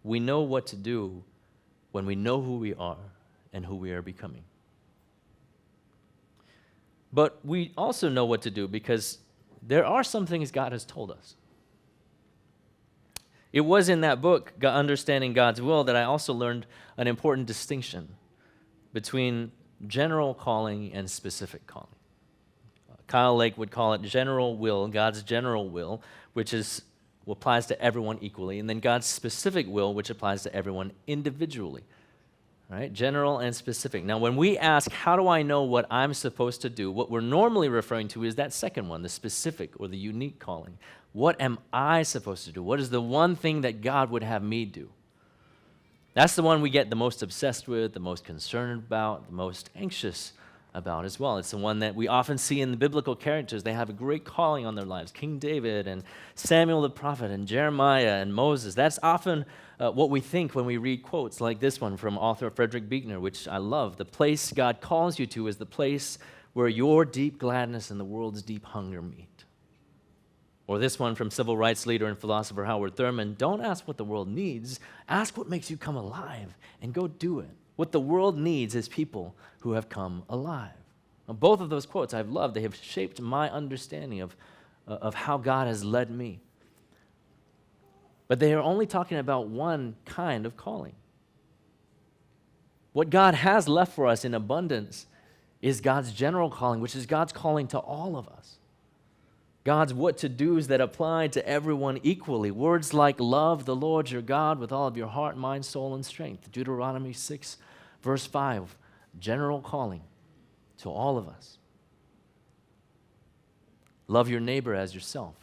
We know what to do when we know who we are and who we are becoming. But we also know what to do because there are some things God has told us. It was in that book, Understanding God's Will, that I also learned an important distinction between general calling and specific calling. Kyle Lake would call it general will, God's general will, which applies to everyone equally, and then God's specific will, which applies to everyone individually. Right? General and specific. Now, when we ask, how do I know what I'm supposed to do, what we're normally referring to is that second one, the specific or the unique calling. What am I supposed to do? What is the one thing that God would have me do? That's the one we get the most obsessed with, the most concerned about, the most anxious about as well. It's the one that we often see in the biblical characters. They have a great calling on their lives. King David and Samuel the prophet and Jeremiah and Moses. That's often what we think when we read quotes like this one from author Frederick Buechner, which I love. The place God calls you to is the place where your deep gladness and the world's deep hunger meet. Or this one from civil rights leader and philosopher Howard Thurman, don't ask what the world needs, ask what makes you come alive and go do it. What the world needs is people who have come alive. Now, both of those quotes I've loved. They have shaped my understanding of how God has led me. But they are only talking about one kind of calling. What God has left for us in abundance is God's general calling, which is God's calling to all of us. God's what-to-dos that apply to everyone equally. Words like love the Lord your God with all of your heart, mind, soul, and strength. Deuteronomy 6, verse 5, general calling to all of us. Love your neighbor as yourself.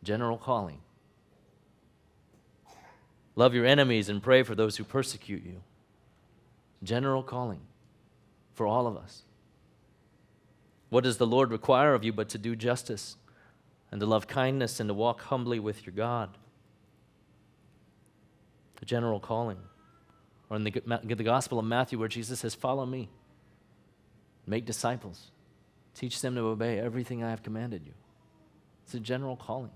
General calling. Love your enemies and pray for those who persecute you. General calling for all of us. What does the Lord require of you but to do justice and to love kindness and to walk humbly with your God? The general calling. Or in the Gospel of Matthew where Jesus says, follow me. Make disciples. Teach them to obey everything I have commanded you. It's a general calling.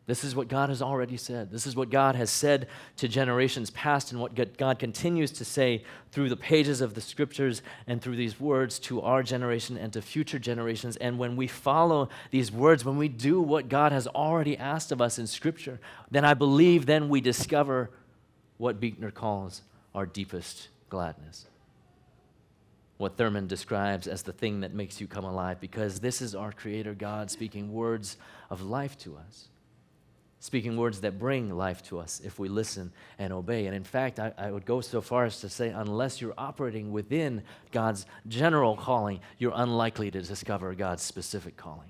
This is what God has already said. This is what God has said to generations past and what God continues to say through the pages of the Scriptures and through these words to our generation and to future generations. And when we follow these words, when we do what God has already asked of us in Scripture, then I believe then we discover what Buechner calls our deepest gladness. What Thurman describes as the thing that makes you come alive, because this is our Creator God speaking words of life to us. Speaking words that bring life to us if we listen and obey. And in fact, I would go so far as to say, unless you're operating within God's general calling, you're unlikely to discover God's specific calling.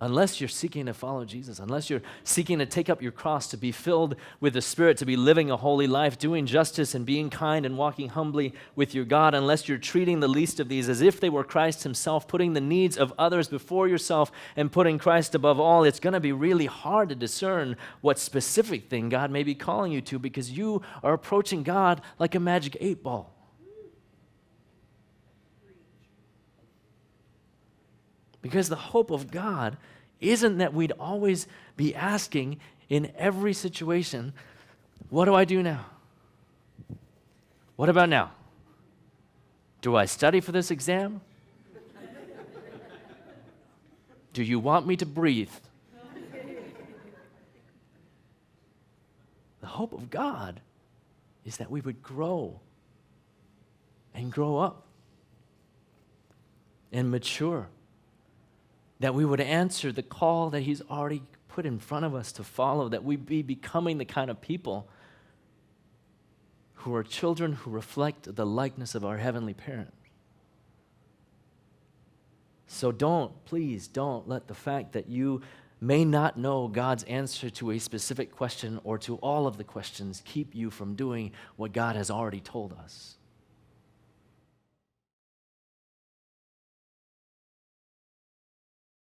Unless you're seeking to follow Jesus, unless you're seeking to take up your cross, to be filled with the Spirit, to be living a holy life, doing justice and being kind and walking humbly with your God, unless you're treating the least of these as if they were Christ himself, putting the needs of others before yourself and putting Christ above all, it's going to be really hard to discern what specific thing God may be calling you to, because you are approaching God like a magic 8-ball. Because the hope of God isn't that we'd always be asking in every situation, what do I do now? What about now? Do I study for this exam? Do you want me to breathe? The hope of God is that we would grow and grow up and mature. That we would answer the call that he's already put in front of us to follow, that we be becoming the kind of people who are children who reflect the likeness of our heavenly parent. So please don't let the fact that you may not know God's answer to a specific question or to all of the questions keep you from doing what God has already told us.